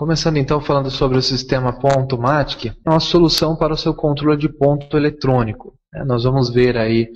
Começando então falando sobre o sistema Pontomatic, é uma solução para o seu controle de ponto eletrônico. Nós vamos ver aí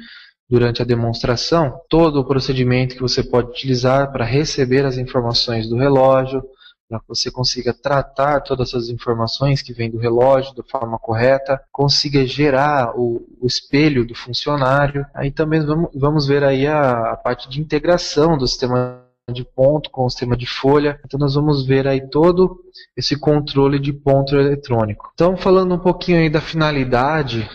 durante a demonstração todo o procedimento que você pode utilizar para receber as informações do relógio, para que você consiga tratar todas as informações que vêm do relógio da forma correta, consiga gerar o espelho do funcionário. Aí também vamos ver aí a parte de integração do sistema de ponto com o sistema de folha. Então nós vamos ver aí todo esse controle de ponto eletrônico. Então falando um pouquinho aí da finalidade,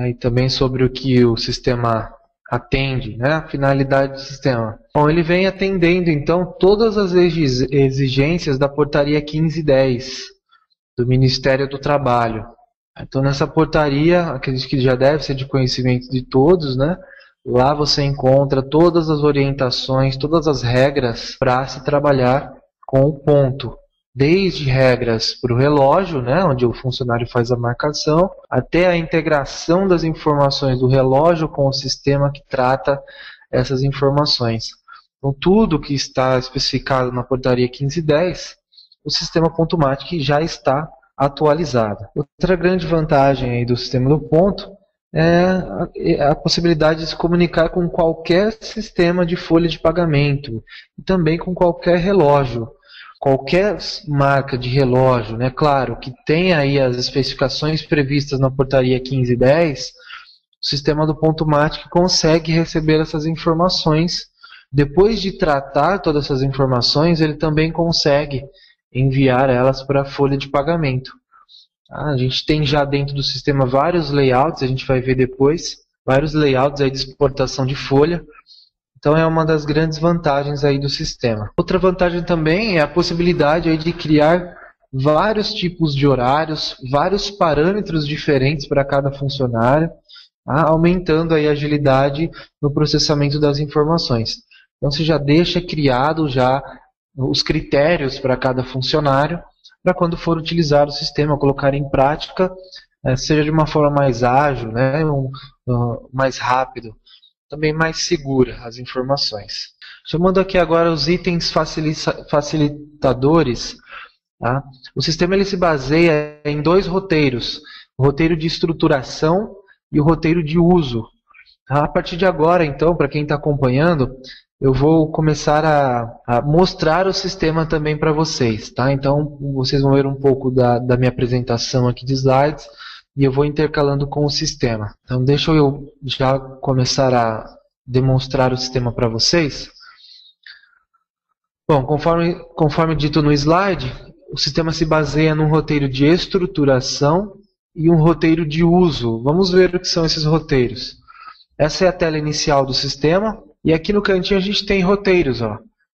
e também sobre o que o sistema atende, né? A finalidade do sistema. Bom, ele vem atendendo então todas as exigências da portaria 1510 do Ministério do Trabalho. Então nessa portaria, acredito que já deve ser de conhecimento de todos, né? Lá você encontra todas as orientações, todas as regras para se trabalhar com o ponto. Desde regras para o relógio, né, onde o funcionário faz a marcação, até a integração das informações do relógio com o sistema que trata essas informações. Então, tudo que está especificado na portaria 1510, o sistema Pontomatic já está atualizado. Outra grande vantagem aí do sistema do ponto é a possibilidade de se comunicar com qualquer sistema de folha de pagamento e também com qualquer relógio. Qualquer marca de relógio, né, claro, que tenha aí as especificações previstas na portaria 1510, o sistema do Pontomatic consegue receber essas informações. Depois de tratar todas essas informações, ele também consegue enviar elas para a folha de pagamento. A gente tem já dentro do sistema vários layouts, a gente vai ver depois, vários layouts aí de exportação de folha. Então é uma das grandes vantagens aí do sistema. Outra vantagem também é a possibilidade aí de criar vários tipos de horários, vários parâmetros diferentes para cada funcionário, aumentando aí a agilidade no processamento das informações. Então você já deixa criado já os critérios para cada funcionário, para quando for utilizar o sistema, colocar em prática, seja de uma forma mais ágil, né, mais rápido. Também mais segura as informações. Chamando aqui agora os itens facilitadores, tá? O sistema ele se baseia em dois roteiros, o roteiro de estruturação e o roteiro de uso. A partir de agora, então, para quem está acompanhando, eu vou começar a mostrar o sistema também para vocês. Tá? Então, vocês vão ver um pouco da minha apresentação aqui de slides, e eu vou intercalando com o sistema. Então deixa eu já começar a demonstrar o sistema para vocês. Bom, conforme dito no slide, o sistema se baseia num roteiro de estruturação e um roteiro de uso. Vamos ver o que são esses roteiros. Essa é a tela inicial do sistema, e aqui no cantinho a gente tem roteiros.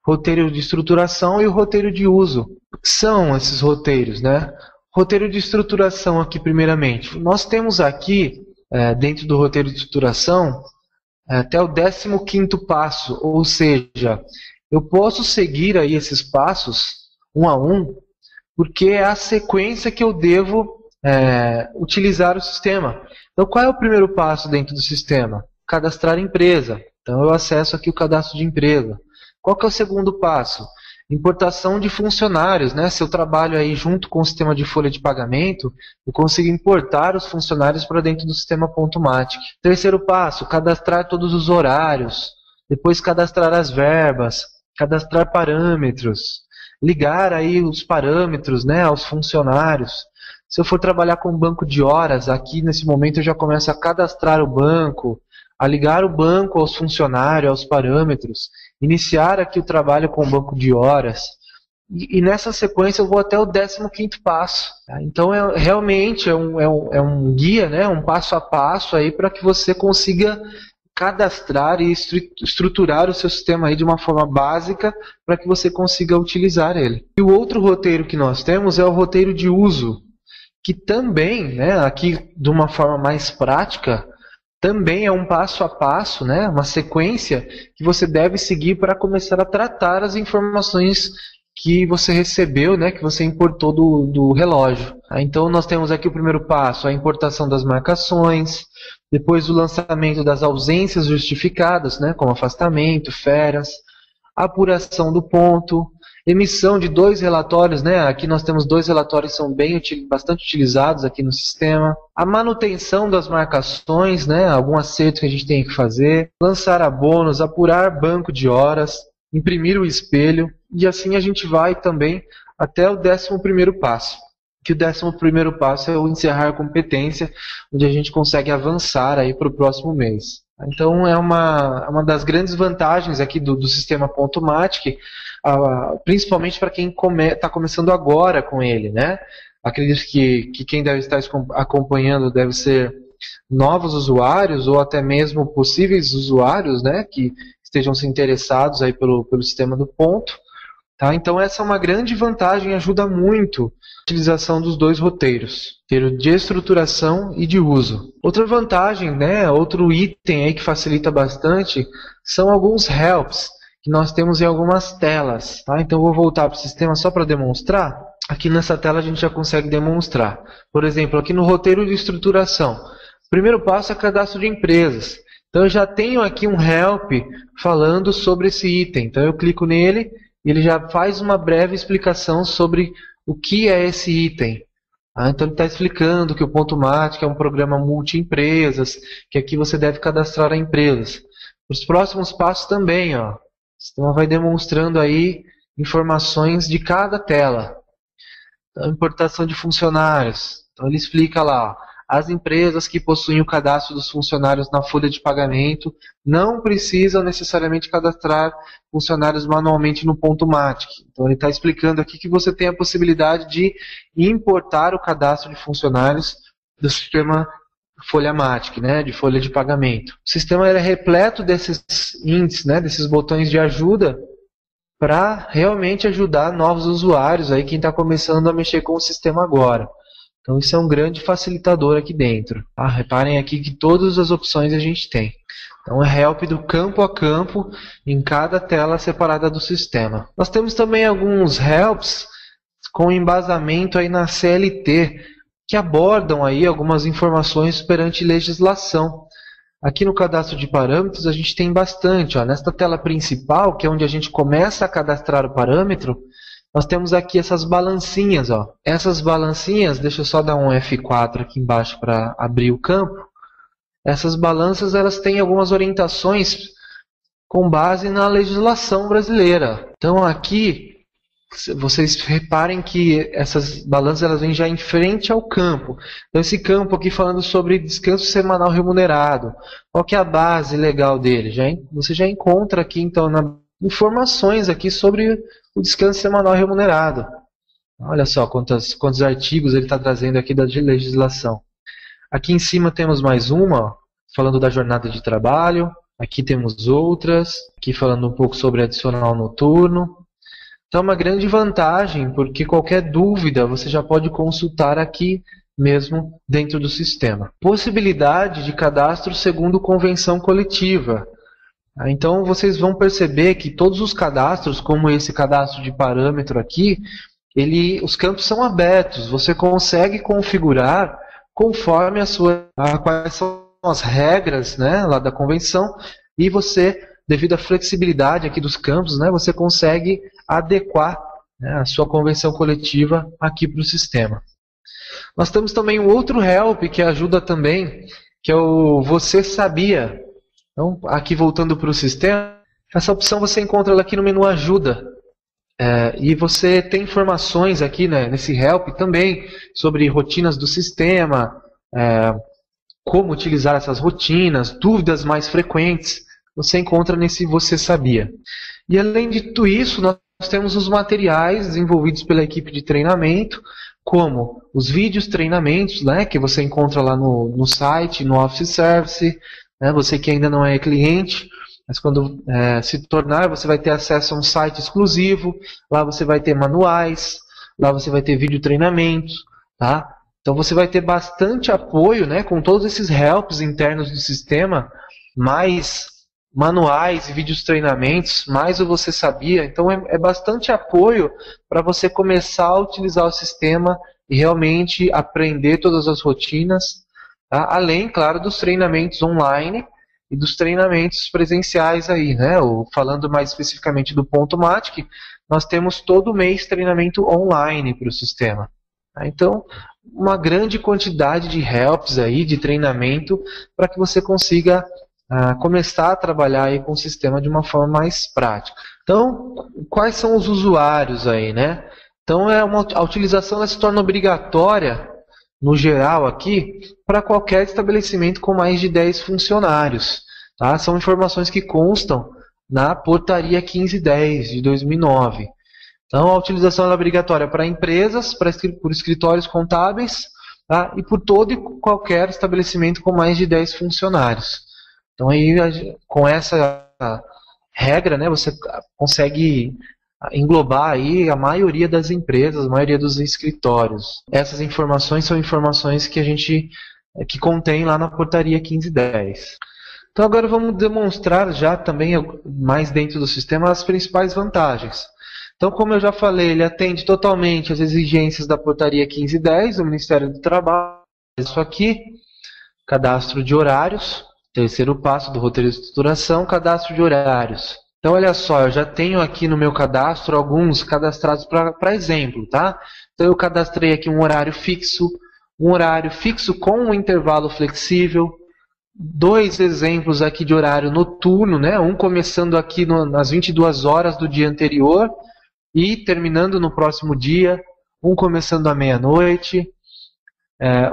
Roteiro de estruturação e o roteiro de uso. O que são esses roteiros, né? Roteiro de estruturação aqui primeiramente. Nós temos aqui, dentro do roteiro de estruturação, até o 15º passo, ou seja, eu posso seguir aí esses passos, um a um, porque é a sequência que eu devo utilizar o sistema. Então qual é o primeiro passo dentro do sistema? Cadastrar empresa. Então eu acesso aqui o cadastro de empresa. Qual que é o segundo passo? Importação de funcionários, né? Se eu trabalho aí junto com o sistema de folha de pagamento, eu consigo importar os funcionários para dentro do sistema Pontomatic. Terceiro passo, cadastrar todos os horários, depois cadastrar as verbas, cadastrar parâmetros, ligar aí os parâmetros, né, aos funcionários. Se eu for trabalhar com banco de horas, aqui nesse momento eu já começo a cadastrar o banco, a ligar o banco aos funcionários, aos parâmetros, iniciar aqui o trabalho com o banco de horas, e nessa sequência eu vou até o 15º passo. Tá? Então realmente é um guia, né, um passo a passo aí para que você consiga cadastrar e estruturar o seu sistema aí de uma forma básica para que você consiga utilizar ele. E o outro roteiro que nós temos é o roteiro de uso, que também, né, aqui de uma forma mais prática, também é um passo a passo, né, uma sequência que você deve seguir para começar a tratar as informações que você recebeu, né, que você importou do relógio. Então nós temos aqui o primeiro passo, a importação das marcações, depois o lançamento das ausências justificadas, né, como afastamento, férias, apuração do ponto, emissão de 2 relatórios, né? Aqui nós temos 2 relatórios que são bastante utilizados aqui no sistema. A manutenção das marcações, né? Algum acerto que a gente tem que fazer. Lançar abonos, apurar banco de horas, imprimir o espelho. E assim a gente vai também até o 11º passo. Que o 11º passo é o encerrar competência, onde a gente consegue avançar aí para o próximo mês. Então é uma das grandes vantagens aqui do sistema Pontomatic, principalmente para quem está começando agora com ele, né? Acredito que quem deve estar acompanhando deve ser novos usuários ou até mesmo possíveis usuários, né? Que estejam se interessados aí pelo sistema do ponto. Tá? Então essa é uma grande vantagem, ajuda muito a utilização dos 2 roteiros, roteiro de estruturação e de uso. Outra vantagem, né, outro item aí que facilita bastante, são alguns helps que nós temos em algumas telas. Tá? Então eu vou voltar para o sistema só para demonstrar. Aqui nessa tela a gente já consegue demonstrar. Por exemplo, aqui no roteiro de estruturação, o primeiro passo é cadastro de empresas. Então eu já tenho aqui um help falando sobre esse item. Então eu clico nele, ele já faz uma breve explicação sobre o que é esse item. Então ele está explicando que o Pontomatic é um programa multi-empresas, que aqui você deve cadastrar a empresas. Os próximos passos também, ó, o sistema vai demonstrando aí informações de cada tela. Então, importação de funcionários. Então ele explica lá, ó, as empresas que possuem o cadastro dos funcionários na folha de pagamento não precisam necessariamente cadastrar funcionários manualmente no Pontomatic. Então ele está explicando aqui que você tem a possibilidade de importar o cadastro de funcionários do sistema Folhamatic, né, de folha de pagamento. O sistema é repleto desses índices, né, desses botões de ajuda para realmente ajudar novos usuários, aí quem está começando a mexer com o sistema agora. Então isso é um grande facilitador aqui dentro. Tá? Reparem aqui que todas as opções a gente tem. Então é help do campo a campo em cada tela separada do sistema. Nós temos também alguns helps com embasamento aí na CLT, que abordam aí algumas informações perante legislação. Aqui no cadastro de parâmetros a gente tem bastante. Ó. Nesta tela principal, que é onde a gente começa a cadastrar o parâmetro, nós temos aqui essas balancinhas. Ó. Essas balancinhas, deixa eu só dar um F4 aqui embaixo para abrir o campo. Essas balanças elas têm algumas orientações com base na legislação brasileira. Então aqui, vocês reparem que essas balanças elas vêm já em frente ao campo. Então esse campo aqui falando sobre descanso semanal remunerado. Qual que é a base legal dele? Você já encontra aqui então informações aqui sobre o descanso semanal remunerado. Olha só quantos artigos ele está trazendo aqui da legislação. Aqui em cima temos mais uma, ó, falando da jornada de trabalho. Aqui temos outras, aqui falando um pouco sobre adicional noturno. Então é uma grande vantagem, porque qualquer dúvida você já pode consultar aqui mesmo dentro do sistema. Possibilidade de cadastro segundo convenção coletiva. Então vocês vão perceber que todos os cadastros, como esse cadastro de parâmetro aqui, os campos são abertos. Você consegue configurar conforme quais são as regras, né, lá da convenção, e você, devido à flexibilidade aqui dos campos, né, você consegue adequar, né, a sua convenção coletiva aqui para o sistema. Nós temos também um outro help que ajuda também, que é o Você Sabia. Então, aqui voltando para o sistema, essa opção você encontra ela aqui no menu Ajuda. E você tem informações aqui, né, nesse help também sobre rotinas do sistema, como utilizar essas rotinas, dúvidas mais frequentes, você encontra nesse Você Sabia. E além de tudo isso, nós temos os materiais desenvolvidos pela equipe de treinamento, como os vídeos treinamentos, né, que você encontra lá no site, no Office Service. Né, você que ainda não é cliente, mas quando se tornar, você vai ter acesso a um site exclusivo. Lá você vai ter manuais, lá você vai ter vídeo treinamentos, tá? Então você vai ter bastante apoio, né, com todos esses helps internos do sistema, mais manuais e vídeos treinamentos, mais o Você Sabia. Então é bastante apoio para você começar a utilizar o sistema e realmente aprender todas as rotinas. Tá? Além, claro, dos treinamentos online e dos treinamentos presenciais aí, né? Falando mais especificamente do Pontomatic, nós temos todo mês treinamento online para o sistema. Tá? Então, uma grande quantidade de helps aí, de treinamento, para que você consiga começar a trabalhar aí com o sistema de uma forma mais prática. Então, quais são os usuários aí, né? Então, a utilização ela se torna obrigatória, no geral aqui, para qualquer estabelecimento com mais de 10 funcionários. Tá? São informações que constam na Portaria 1510 de 2009. Então, a utilização é obrigatória para empresas, por escritórios contábeis, tá? E por todo e qualquer estabelecimento com mais de 10 funcionários. Então, aí, com essa regra, né, você consegue englobar aí a maioria das empresas, a maioria dos escritórios. Essas informações são informações que a gente que contém lá na Portaria 1510. Então, agora vamos demonstrar já também, mais dentro do sistema, as principais vantagens. Então, como eu já falei, ele atende totalmente às exigências da Portaria 1510 do Ministério do Trabalho. Isso aqui, cadastro de horários, terceiro passo do roteiro de estruturação, cadastro de horários. Então, olha só, eu já tenho aqui no meu cadastro alguns cadastrados para exemplo, tá? Então, eu cadastrei aqui um horário fixo com um intervalo flexível, 2 exemplos aqui de horário noturno, né? Um começando aqui nas 22 horas do dia anterior e terminando no próximo dia, um começando à meia-noite.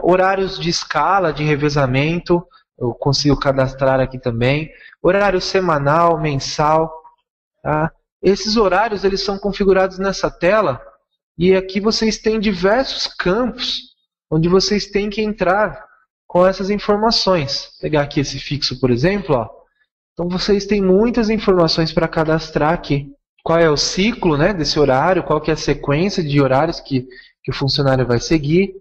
Horários de escala, de revezamento, eu consigo cadastrar aqui também. Horário semanal, mensal. Tá? Esses horários eles são configurados nessa tela e aqui vocês têm diversos campos onde vocês têm que entrar com essas informações. Vou pegar aqui esse fixo, por exemplo. Ó. Então vocês têm muitas informações para cadastrar aqui. Qual é o ciclo, né, desse horário, qual que é a sequência de horários que o funcionário vai seguir.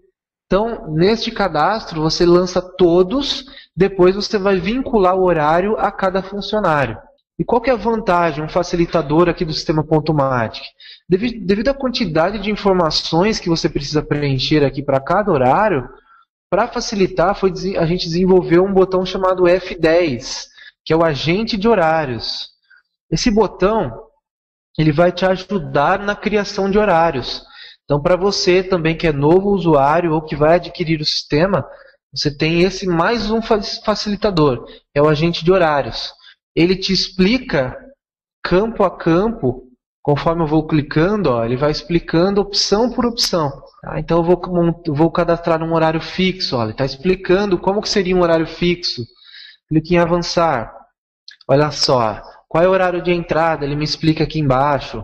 Então, neste cadastro, você lança todos, depois você vai vincular o horário a cada funcionário. E qual que é a vantagem, um facilitador aqui do sistema Pontomatic? Devido à quantidade de informações que você precisa preencher aqui para cada horário, para facilitar, a gente desenvolveu um botão chamado F10, que é o agente de horários. Esse botão ele vai te ajudar na criação de horários. Então, para você também que é novo usuário ou que vai adquirir o sistema, você tem esse mais um facilitador, é o agente de horários. Ele te explica campo a campo, conforme eu vou clicando, ó, ele vai explicando opção por opção. Tá? Então eu vou cadastrar um horário fixo, ó, ele está explicando como que seria um horário fixo. Clique em avançar. Olha só, qual é o horário de entrada? Ele me explica aqui embaixo.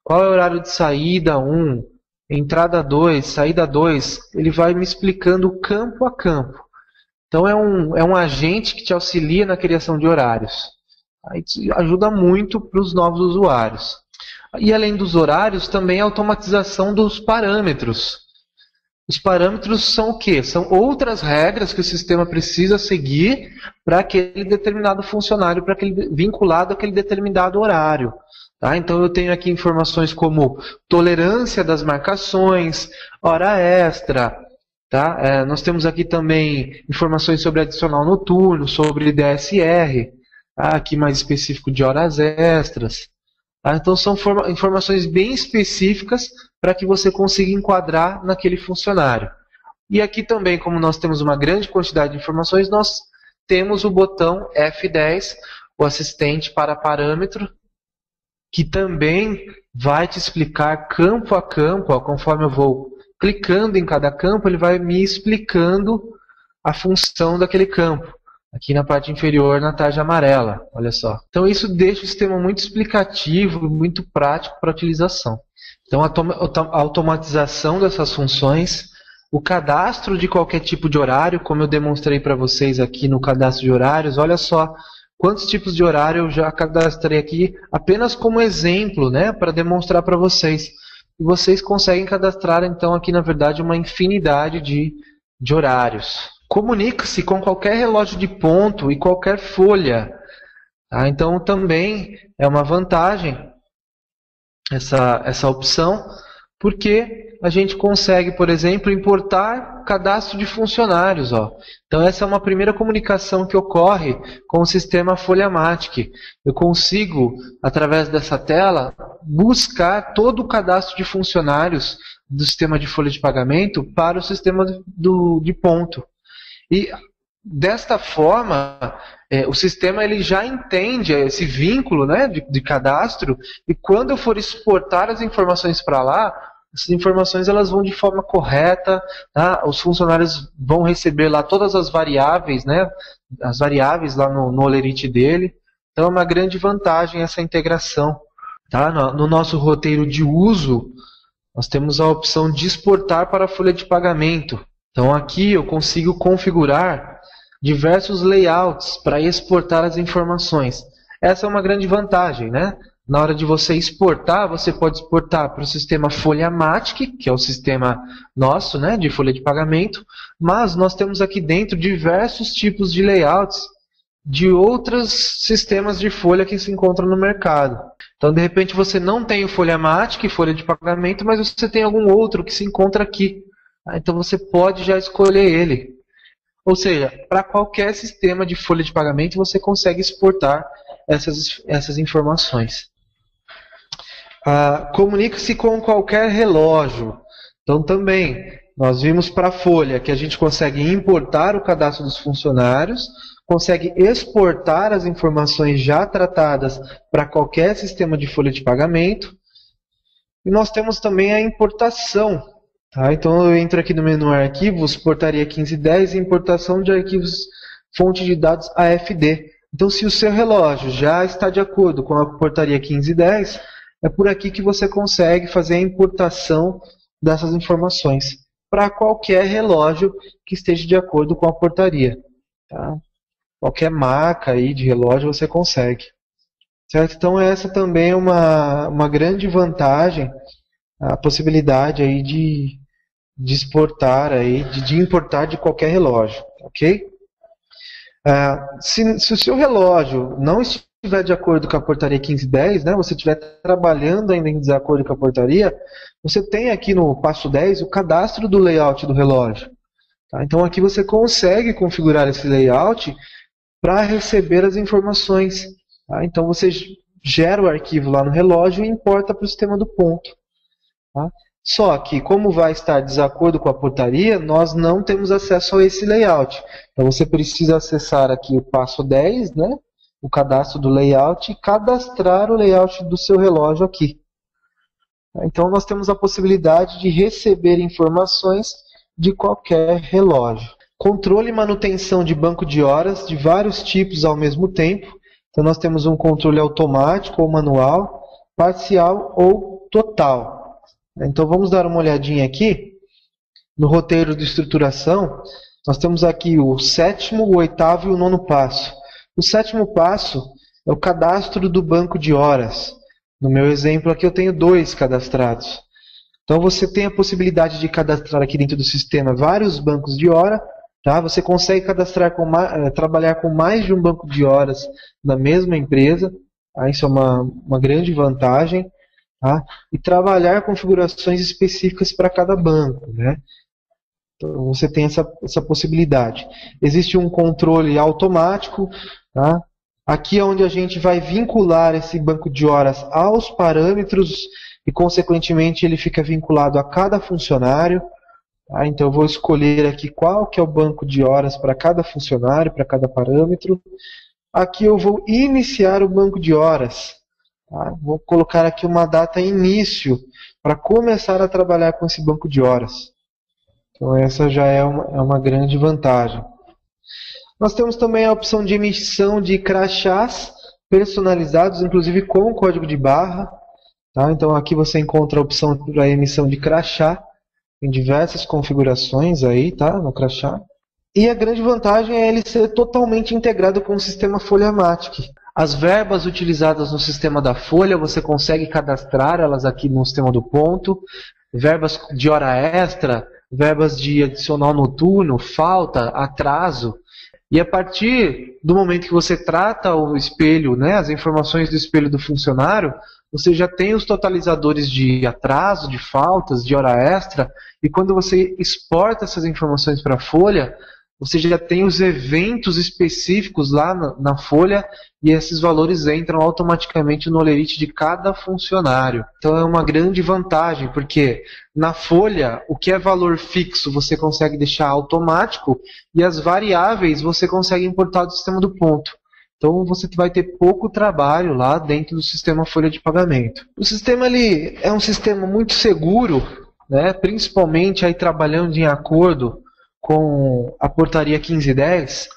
Qual é o horário de saída? 1, entrada 2, saída 2. Ele vai me explicando campo a campo. Então é um agente que te auxilia na criação de horários. Aí te ajuda muito para os novos usuários. E além dos horários, também a automatização dos parâmetros. Os parâmetros são o quê? São outras regras que o sistema precisa seguir para aquele determinado funcionário, vinculado àquele determinado horário. Tá? Então eu tenho aqui informações como tolerância das marcações, hora extra. Tá? Nós temos aqui também informações sobre adicional noturno, sobre DSR. Aqui mais específico de horas extras. Tá? Então são informações bem específicas para que você consiga enquadrar naquele funcionário. E aqui também, como nós temos uma grande quantidade de informações, nós temos o botão F10, o assistente para parâmetro, que também vai te explicar campo a campo, ó, conforme eu vou clicando em cada campo, ele vai me explicando a função daquele campo. Aqui na parte inferior, na tarja amarela, olha só. Então isso deixa o sistema muito explicativo, muito prático para a utilização. Então a automatização dessas funções, o cadastro de qualquer tipo de horário, como eu demonstrei para vocês aqui no cadastro de horários, olha só quantos tipos de horário eu já cadastrei aqui, apenas como exemplo, né, para demonstrar para vocês. E vocês conseguem cadastrar, então, aqui na verdade, uma infinidade de horários. Comunica-se com qualquer relógio de ponto e qualquer folha. Tá? Então também é uma vantagem essa opção, Porque a gente consegue, por exemplo, importar cadastro de funcionários. Ó. Então essa é uma primeira comunicação que ocorre com o sistema FolhaMatic. Eu consigo, através dessa tela, buscar todo o cadastro de funcionários do sistema de folha de pagamento para o sistema de ponto. E desta forma, o sistema ele já entende esse vínculo, né, de cadastro, e quando eu for exportar as informações para lá, essas informações elas vão de forma correta, tá? Os funcionários vão receber lá todas as variáveis, né, as variáveis lá no Olerite dele. Então é uma grande vantagem essa integração. Tá? No nosso roteiro de uso, nós temos a opção de exportar para a folha de pagamento. Então aqui eu consigo configurar diversos layouts para exportar as informações. Essa é uma grande vantagem, né? Na hora de você exportar, você pode exportar para o sistema FolhaMatic, que é o sistema nosso, né, de folha de pagamento, mas nós temos aqui dentro diversos tipos de layouts de outros sistemas de folha que se encontram no mercado. Então, de repente, você não tem o FolhaMatic, folha de pagamento, mas você tem algum outro que se encontra aqui. Então, você pode já escolher ele. Ou seja, para qualquer sistema de folha de pagamento, você consegue exportar essas informações. Comunica-se com qualquer relógio. Então também, nós vimos para a folha que a gente consegue importar o cadastro dos funcionários, consegue exportar as informações já tratadas para qualquer sistema de folha de pagamento. E nós temos também a importação. Tá? Então eu entro aqui no menu Arquivos, Portaria 1510 e Importação de Arquivos Fonte de Dados AFD. Então se o seu relógio já está de acordo com a Portaria 1510, é por aqui que você consegue fazer a importação dessas informações para qualquer relógio que esteja de acordo com a portaria. Tá? Qualquer marca aí de relógio você consegue. Certo? Então essa também é uma grande vantagem, a possibilidade aí de exportar, aí, de importar de qualquer relógio. Ok? Se o seu relógio não estiver de acordo com a portaria 1510, né, você estiver trabalhando ainda em desacordo com a portaria, você tem aqui no passo 10 o cadastro do layout do relógio. Tá? Então aqui você consegue configurar esse layout para receber as informações. Tá? Então você gera o arquivo lá no relógio e importa para o sistema do ponto. Tá? Só que, como vai estar de desacordo com a portaria, nós não temos acesso a esse layout. Então você precisa acessar aqui o passo 10, né? O cadastro do layout, e cadastrar o layout do seu relógio aqui. Então nós temos a possibilidade de receber informações de qualquer relógio. Controle e manutenção de banco de horas de vários tipos ao mesmo tempo. Então nós temos um controle automático ou manual, parcial ou total. Então vamos dar uma olhadinha aqui no roteiro de estruturação. Nós temos aqui o 7º, o 8º e o 9º passo. O 7º passo é o cadastro do banco de horas. No meu exemplo aqui eu tenho 2 cadastrados. Então você tem a possibilidade de cadastrar aqui dentro do sistema vários bancos de hora. Tá? Você consegue cadastrar trabalhar com mais de um banco de horas na mesma empresa. Tá? Isso é uma grande vantagem. Tá? E trabalhar configurações específicas para cada banco. Né? Então você tem essa possibilidade. Existe um controle automático. Tá? Aqui é onde a gente vai vincular esse banco de horas aos parâmetros e, consequentemente, ele fica vinculado a cada funcionário. Tá? Então eu vou escolher aqui qual que é o banco de horas para cada funcionário, para cada parâmetro. Aqui eu vou iniciar o banco de horas. Tá? Vou colocar aqui uma data início para começar a trabalhar com esse banco de horas. Então essa já é uma grande vantagem. Nós temos também a opção de emissão de crachás personalizados, inclusive com código de barra. Tá? Então aqui você encontra a opção para emissão de crachá. Tem diversas configurações aí, tá, no crachá. E a grande vantagem é ele ser totalmente integrado com o sistema FolhaMatic. As verbas utilizadas no sistema da folha, você consegue cadastrar elas aqui no sistema do ponto. Verbas de hora extra, verbas de adicional noturno, falta, atraso. E a partir do momento que você trata o espelho, né, as informações do espelho do funcionário, você já tem os totalizadores de atraso, de faltas, de hora extra, e quando você exporta essas informações para a folha, você já tem os eventos específicos lá na folha e esses valores entram automaticamente no Olerite de cada funcionário. Então é uma grande vantagem, porque na folha, o que é valor fixo você consegue deixar automático e as variáveis você consegue importar do sistema do ponto. Então você vai ter pouco trabalho lá dentro do sistema folha de pagamento. O sistema ele é um sistema muito seguro, né? Principalmente aí trabalhando em acordo com a portaria 1510,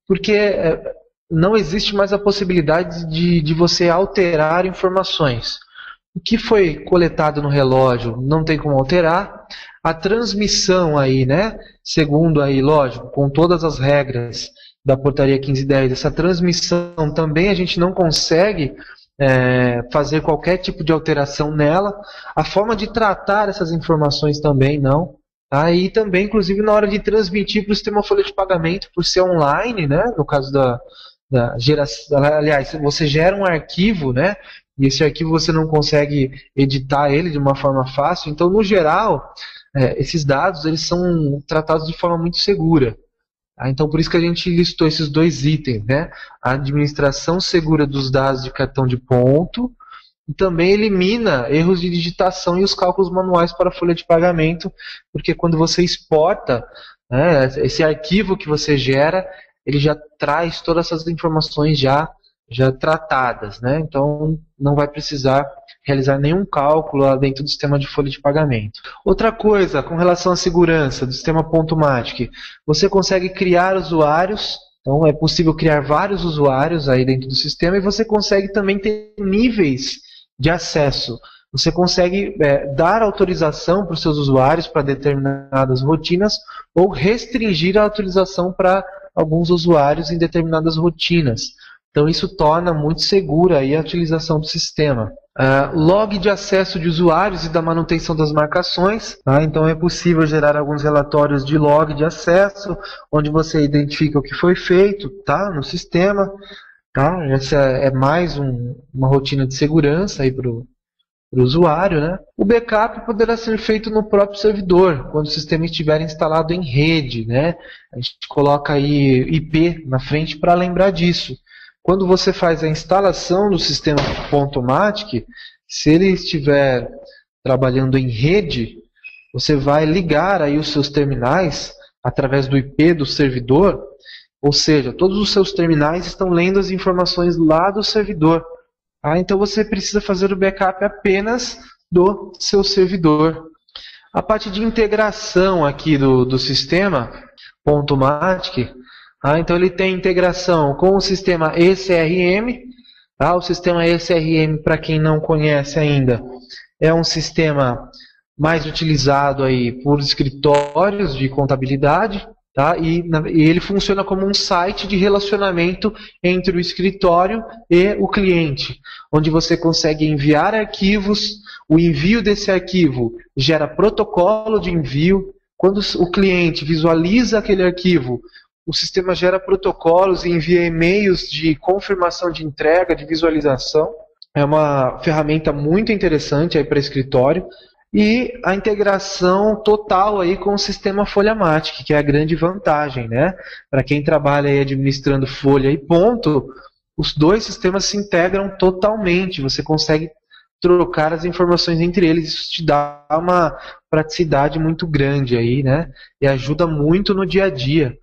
porque não existe mais a possibilidade de você alterar informações. O que foi coletado no relógio não tem como alterar. A transmissão aí, né, segundo aí, lógico, com todas as regras da portaria 1510, essa transmissão também a gente não consegue fazer qualquer tipo de alteração nela. A forma de tratar essas informações também não. Aí também, inclusive, na hora de transmitir para o sistema folha de pagamento, por ser online, né? No caso da geração, aliás, você gera um arquivo, né? E esse arquivo você não consegue editar ele de uma forma fácil. Então, no geral, esses dados eles são tratados de forma muito segura. Tá? Então, por isso que a gente listou esses dois itens, né? A administração segura dos dados de cartão de ponto. E também elimina erros de digitação e os cálculos manuais para a folha de pagamento, porque quando você exporta, né, esse arquivo que você gera, ele já traz todas essas informações já tratadas, né? Então não vai precisar realizar nenhum cálculo lá dentro do sistema de folha de pagamento. Outra coisa, com relação à segurança do sistema Pontomatic, você consegue criar usuários. Então é possível criar vários usuários aí dentro do sistema e você consegue também ter níveis de acesso. Você consegue dar autorização para os seus usuários para determinadas rotinas ou restringir a autorização para alguns usuários em determinadas rotinas. Então isso torna muito segura aí a utilização do sistema. Log de acesso de usuários e da manutenção das marcações. Tá? Então é possível gerar alguns relatórios de log de acesso, onde você identifica o que foi feito, tá, no sistema. Tá? Essa é mais uma rotina de segurança para o usuário. Né? O backup poderá ser feito no próprio servidor, quando o sistema estiver instalado em rede. Né? A gente coloca aí IP na frente para lembrar disso. Quando você faz a instalação do sistema Pontomatic, se ele estiver trabalhando em rede, você vai ligar aí os seus terminais através do IP do servidor. Ou seja, todos os seus terminais estão lendo as informações lá do servidor. Então você precisa fazer o backup apenas do seu servidor. A parte de integração aqui do sistema Pontomatic, então ele tem integração com o sistema ECRM. O sistema ECRM, para quem não conhece ainda, é um sistema mais utilizado aí por escritórios de contabilidade. Tá? E ele funciona como um site de relacionamento entre o escritório e o cliente, onde você consegue enviar arquivos, o envio desse arquivo gera protocolo de envio. Quando o cliente visualiza aquele arquivo, o sistema gera protocolos e envia e-mails de confirmação de entrega, de visualização. É uma ferramenta muito interessante para escritório. E a integração total aí com o sistema Folhamatic, que é a grande vantagem, né? Para quem trabalha aí administrando folha e ponto, os dois sistemas se integram totalmente. Você consegue trocar as informações entre eles. Isso te dá uma praticidade muito grande aí, né? E ajuda muito no dia a dia.